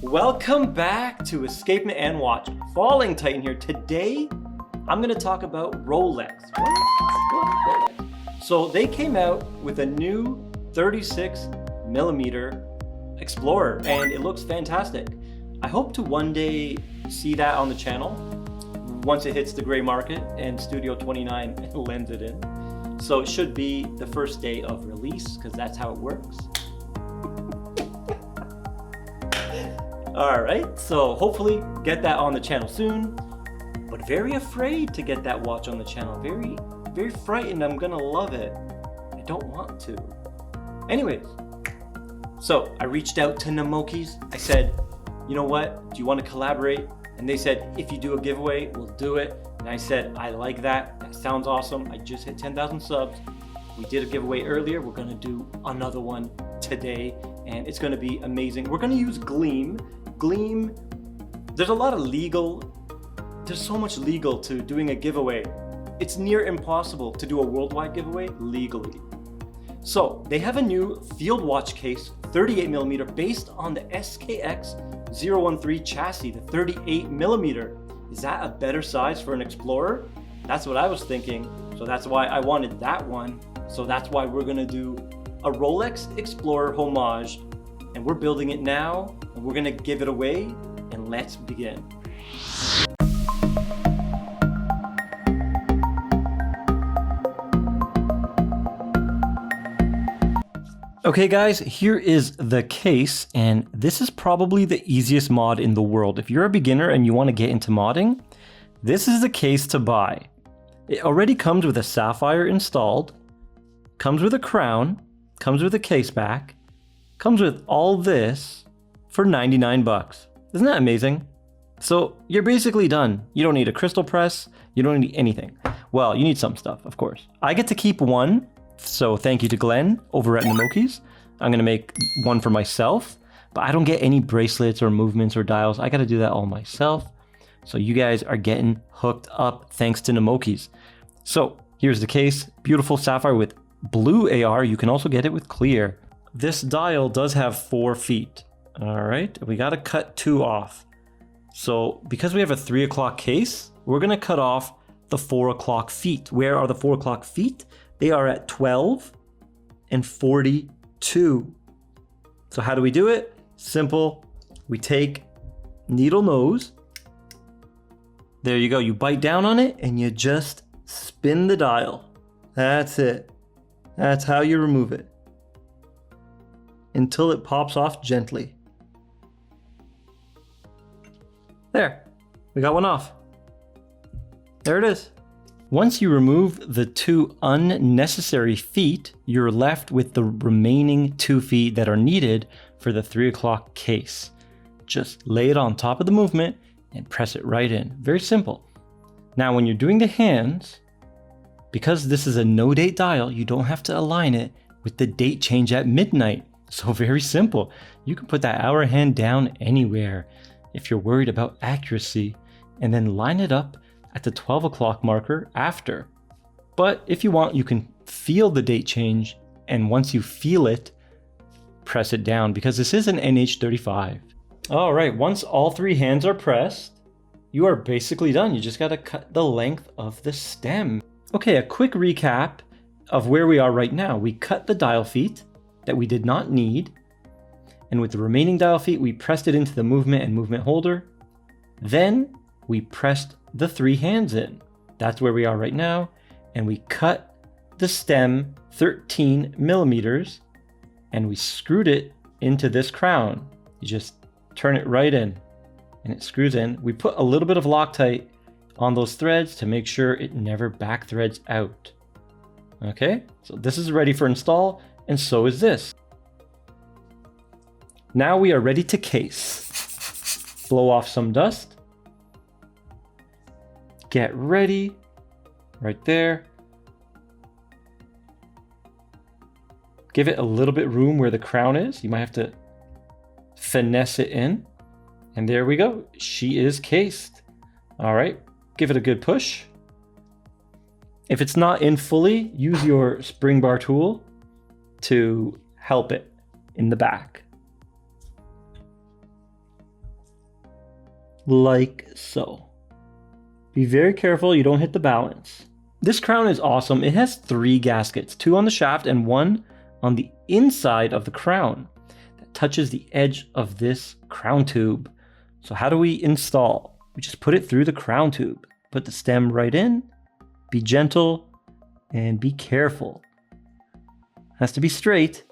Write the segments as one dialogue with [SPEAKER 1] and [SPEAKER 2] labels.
[SPEAKER 1] Welcome back to Escapement and Watch. Falling Titan here. Today, I'm going to talk about ROLEX. What? So they came out with a new 36mm Explorer and it looks fantastic. I hope to one day see that on the channel once it hits the gray market and Studio 29 lends it in. So it should be the first day of release because that's how it works. All right, so hopefully get that on the channel soon, but very afraid to get that watch on the channel. Very frightened. I'm gonna love it. I don't want to. Anyways, so I reached out to Namoki's. I said, you know what? Do you want to collaborate? And they said, if you do a giveaway, we'll do it. And I said, I like that. That sounds awesome. I just hit 10,000 subs. We did a giveaway earlier. We're gonna do another one today, and it's gonna be amazing. We're gonna use Gleam. Gleam, there's a lot of there's so much legal to doing a giveaway. It's near impossible to do a worldwide giveaway legally. So they have a new field watch case, 38mm, based on the SKX 013 chassis, the 38mm. Is that a better size for an Explorer? That's what I was thinking. So that's why I wanted that one. So that's why we're gonna do a ROLEX Explorer Homage, and we're building it now, and we're gonna give it away, and let's begin. Okay guys, here is the case, and this is probably the easiest mod in the world. If you're a beginner and you want to get into modding, this is the case to buy. It already comes with a sapphire installed, comes with a crown, comes with a case back, comes with all this for 99 bucks. Isn't that amazing? So you're basically done. You don't need a crystal press. You don't need anything. Well, you need some stuff, of course. I get to keep one. So thank you to Glenn over at Namoki's. I'm gonna make one for myself, but I don't get any bracelets or movements or dials. I gotta do that all myself. So you guys are getting hooked up thanks to Namoki's. So here's the case, beautiful sapphire with blue AR. You can also get it with clear. This dial does have 4 feet. All right, we gotta cut 2 off. So because we have a 3 o'clock case, we're gonna cut off the 4 o'clock feet. Where are the 4 o'clock feet? They are at 12 and 42. So how do we do it? Simple. We take needle nose. There you go. You bite down on it and you just spin the dial. That's it. That's how you remove it. Until it pops off gently. There. We got one off. There it is. Once you remove the 2 unnecessary feet, you're left with the remaining 2 feet that are needed for the 3 o'clock case. Just lay it on top of the movement and press it right in. Very simple. Now, when you're doing the hands, because this is a no date dial, you don't have to align it with the date change at midnight. So very simple. You can put that hour hand down anywhere if you're worried about accuracy, and then line it up at the 12 o'clock marker after. But if you want, you can feel the date change, and once you feel it, press it down, because this is an NH35. All right, once all 3 hands are pressed, you are basically done. You just gotta cut the length of the stem. Okay, a quick recap of where we are right now. We cut the dial feet that we did not need, and with the remaining dial feet, we pressed it into the movement and movement holder. Then we pressed the 3 hands in. That's where we are right now. And we cut the stem 13mm and we screwed it into this crown. You just turn it right in and it screws in. We put a little bit of Loctite on those threads to make sure it never back threads out. Okay, so this is ready for install, and so is this. Now we are ready to case. Blow off some dust. Get ready, right there. Give it a little bit room where the crown is. You might have to finesse it in. And there we go. She is cased. All right, give it a good push. If it's not in fully, use your spring bar tool to help it in the back. like so. Be very careful you don't hit the balance. This crown is awesome. It has 3 gaskets, 2 on the shaft and 1 on the inside of the crown that touches the edge of this crown tube. So how do we install? We just put it through the crown tube. Put the stem right in, be gentle, and be careful. Has to be straight.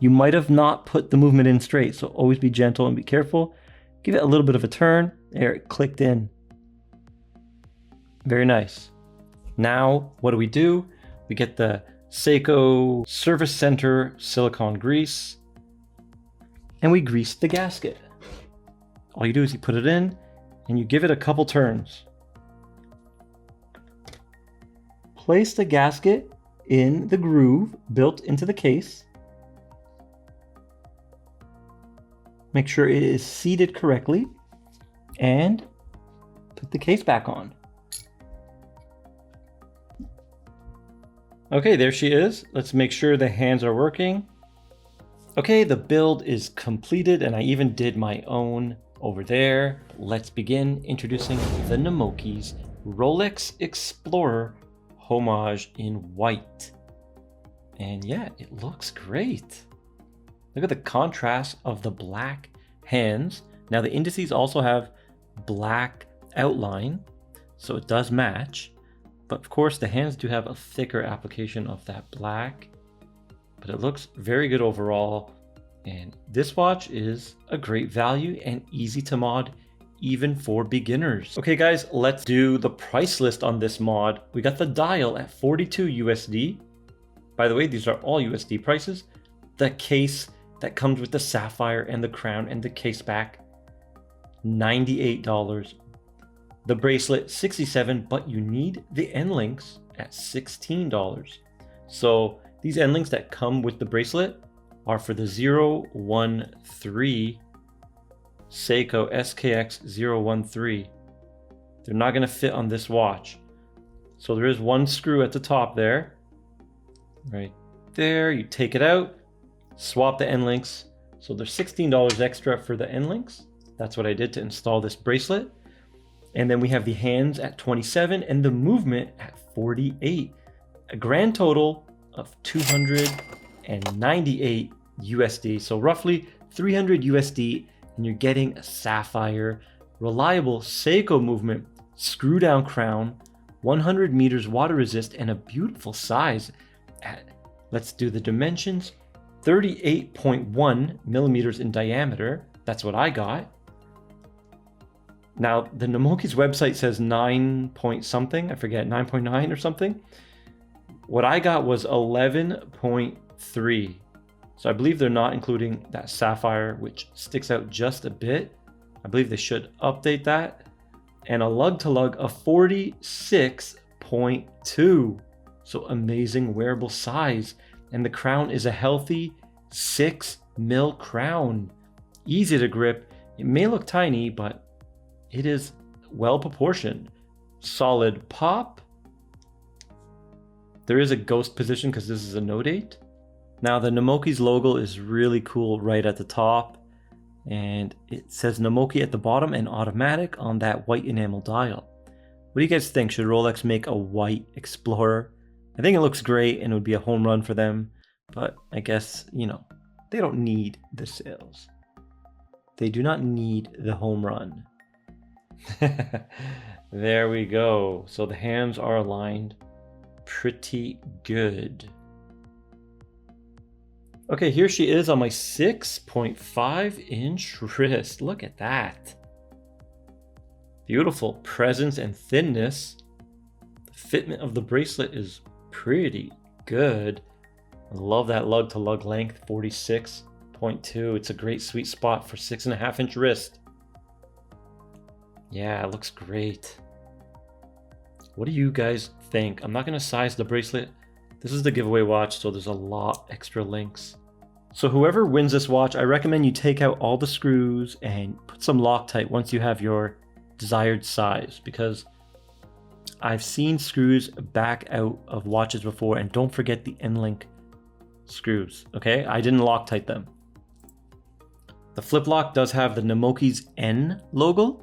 [SPEAKER 1] You might have not put the movement in straight, so always be gentle and be careful. Give it a little bit of a turn. There, it clicked in. Very nice. Now, what do? We get the Seiko Service Center silicone grease, and we grease the gasket. All you do is you put it in, and you give it a couple turns. Place the gasket in the groove built into the case. Make sure it is seated correctly, and put the case back on. Okay, there she is. Let's make sure the hands are working. Okay, the build is completed, and I even did my own over there. Let's begin introducing the Namoki's ROLEX Explorer Homage in white. And yeah, it looks great. Look at the contrast of the black hands. Now the indices also have black outline, so it does match. But of course the hands do have a thicker application of that black. But it looks very good overall. And this watch is a great value and easy to mod, even for beginners. Okay guys, let's do the price list on this mod. We got the dial at 42 USD. By the way, these are all USD prices. The case that comes with the sapphire and the crown and the case back, $98. The bracelet, $67, but you need the end links at $16. So these end links that come with the bracelet are for the 013 Seiko SKX 013. They're not going to fit on this watch. So there is one screw at the top there. Right there, you take it out, swap the end links. So there's $16 extra for the end links. That's what I did to install this bracelet. And then we have the hands at 27 and the movement at 48. A grand total of 298 USD. So roughly 300 USD, and you're getting a sapphire, reliable Seiko movement, screw down crown, 100 meters water resist, and a beautiful size at, let's do the dimensions, 38.1 millimeters in diameter. That's what I got. Now, the Namoki's website says 9 point something, I forget, 9.9 or something. What I got was 11.3. So I believe they're not including that sapphire, which sticks out just a bit. I believe they should update that. And a lug-to-lug of 46.2. So amazing wearable size. And the crown is a healthy 6mm crown. Easy to grip. It may look tiny, but it is well proportioned. Solid pop. There is a ghost position because this is a no date. Now the Namoki's logo is really cool right at the top. And it says Namoki at the bottom and automatic on that white enamel dial. What do you guys think? Should Rolex make a white Explorer? I think it looks great and it would be a home run for them. But I guess, you know, they don't need the sales. They do not need the home run. There we go. So the hands are aligned pretty good. Okay, here she is on my 6.5 inch wrist. Look at that. Beautiful presence and thinness. The fitment of the bracelet is pretty good. I love that lug to lug length, 46.2. It's a great sweet spot for 6.5 inch wrist. Yeah, it looks great. What do you guys think? I'm not going to size the bracelet. This is the giveaway watch, so there's a lot extra links. So whoever wins this watch, I recommend you take out all the screws and put some Loctite once you have your desired size, because I've seen screws back out of watches before, and don't forget the end link screws, okay? I didn't Loctite them. The flip lock does have the Namoki's N logo,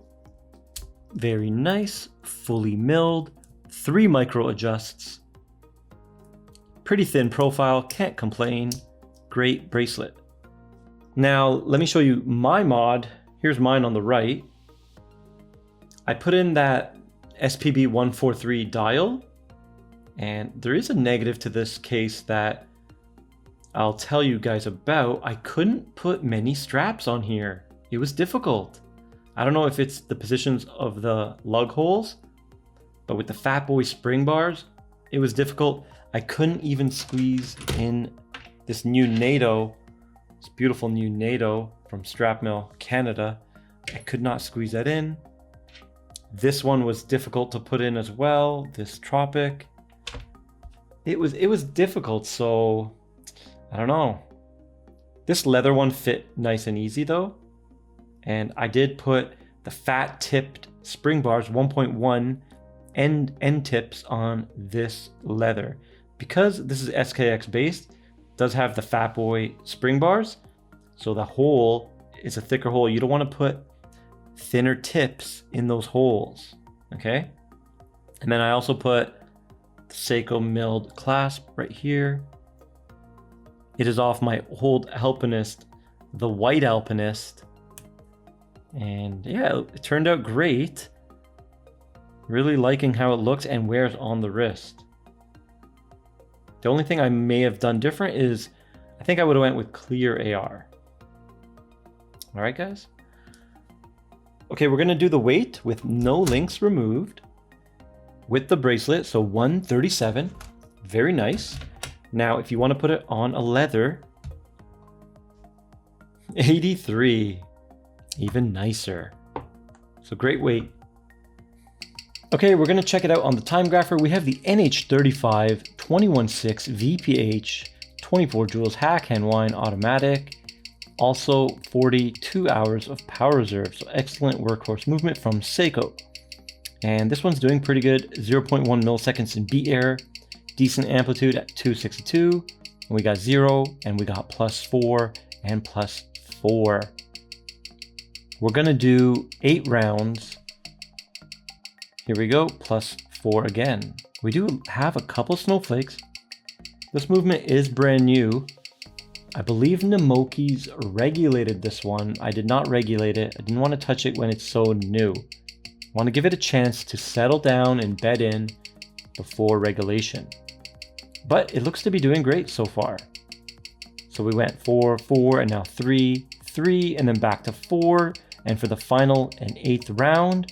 [SPEAKER 1] Very nice, fully milled, 3 micro adjusts. Pretty thin profile, can't complain. Great bracelet. Now, let me show you my mod. Here's mine on the right. I put in that SPB 143 dial, and there is a negative to this case that I'll tell you guys about. I couldn't put many straps on here. It was difficult. I don't know if it's the positions of the lug holes, but with the Fat Boy spring bars, it was difficult. I couldn't even squeeze in this new NATO, this beautiful new NATO from Strapmill Canada. I could not squeeze that in. This one was difficult to put in as well, this Tropic. It was difficult, so I don't know. This leather one fit nice and easy though. And I did put the fat tipped spring bars 1.1 end tips on this leather. Because this is SKX based, it does have the Fat Boy spring bars. So the hole is a thicker hole. You don't want to put thinner tips in those holes, okay? And then I also put the Seiko milled clasp right here. It is off my old Alpinist, the white Alpinist. And yeah, it turned out great. Really liking how it looks and wears on the wrist. The only thing I may have done different is I think I would have went with clear AR. All right, guys. Okay, we're gonna do the weight with no links removed with the bracelet. So 137, very nice. Now, if you want to put it on a leather, 83, even nicer. So great weight. Okay, we're gonna check it out on the Timegrapher. We have the NH35 216 VPH 24 joules hack hand wind automatic. Also 42 hours of power reserve. So excellent workhorse movement from Seiko. And this one's doing pretty good. 0.1 milliseconds in beat error. Decent amplitude at 262. And we got 0 and we got +4 and +4. We're gonna do 8 rounds. Here we go, +4 again. We do have a couple snowflakes. This movement is brand new. I believe Namoki's regulated this one. I did not regulate it. I didn't want to touch it when it's so new. I want to give it a chance to settle down and bed in before regulation. But it looks to be doing great so far. So we went 4, 4, and now 3, 3, and then back to 4. And for the final and 8th round,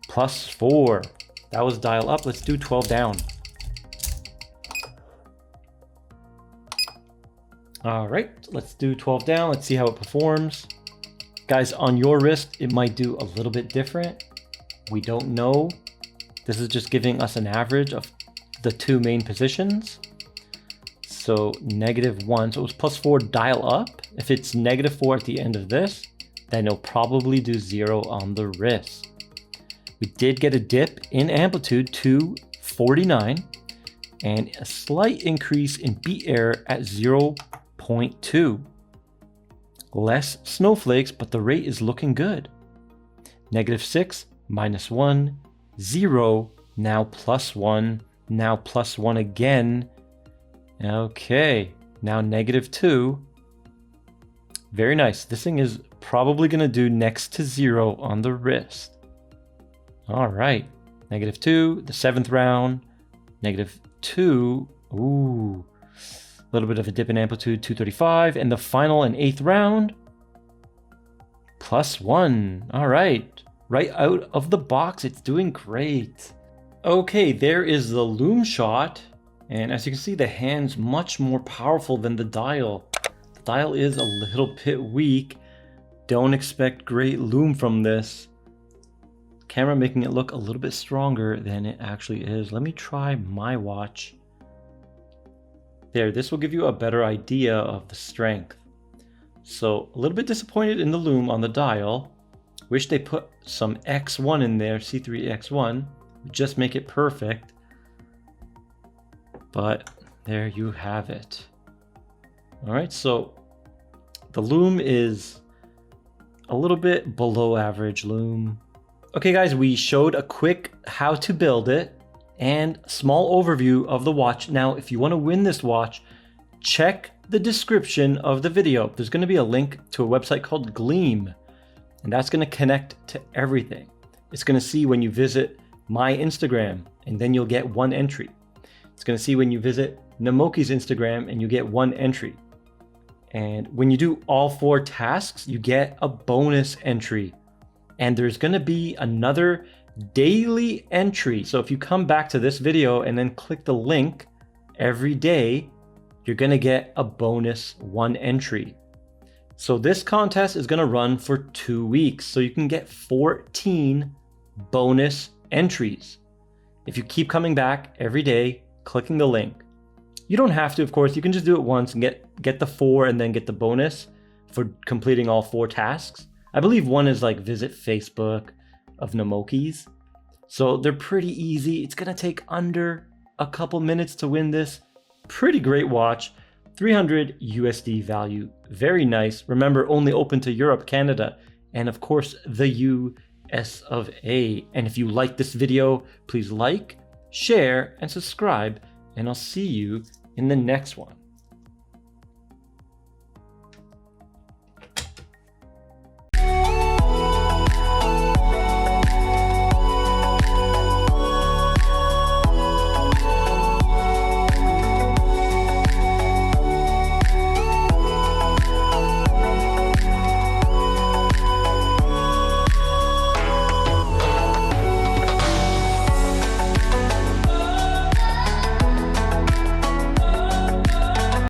[SPEAKER 1] +4. That was dial up. Let's do 12 down. All right, let's do 12 down. Let's see how it performs. Guys, on your wrist, it might do a little bit different. We don't know. This is just giving us an average of the 2 main positions. So -1, so it was +4 dial up. If it's -4 at the end of this, then it'll probably do 0 on the wrist. We did get a dip in amplitude to 49 and a slight increase in beat error at 0.2. Less snowflakes, but the rate is looking good. -6, -1, 0, now +1, now +1 again. Okay, now -2. Very nice. This thing is probably going to do next to 0 on the wrist. All right, -2, the 7th round, -2. Ooh, a little bit of a dip in amplitude, 235, and the final and 8th round, +1. All right, right out of the box, it's doing great. Okay, there is the Lume shot, and as you can see, the hand's much more powerful than the dial. The dial is a little bit weak. Don't expect great Lume from this. Camera making it look a little bit stronger than it actually is. Let me try my watch. There, this will give you a better idea of the strength. So a little bit disappointed in the Lume on the dial. Wish they put some X1 in there, C3 X1, would just make it perfect. But there you have it. All right, so the Lume is a little bit below average Lume. Okay guys, we showed a quick how to build it and small overview of the watch. Now, if you want to win this watch, check the description of the video. There's going to be a link to a website called Gleam, and that's going to connect to everything. It's going to see when you visit my Instagram, and then you'll get 1 entry. It's going to see when you visit Namoki's Instagram, and you get 1 entry. And when you do all 4 tasks, you get a bonus entry. And there's going to be another daily entry. So if you come back to this video and then click the link every day, you're going to get a bonus 1 entry. So this contest is going to run for 2 weeks. So you can get 14 bonus entries if you keep coming back every day, clicking the link. You don't have to, of course. You can just do it once and get the 4 and then get the bonus for completing all 4 tasks. I believe one is like visit Facebook of Namoki's. So they're pretty easy. It's going to take under a couple minutes to win this. Pretty great watch. 300 USD value. Very nice. Remember, only open to Europe, Canada, and of course the US of A. And if you like this video, please like, share, and subscribe, and I'll see you in the next one.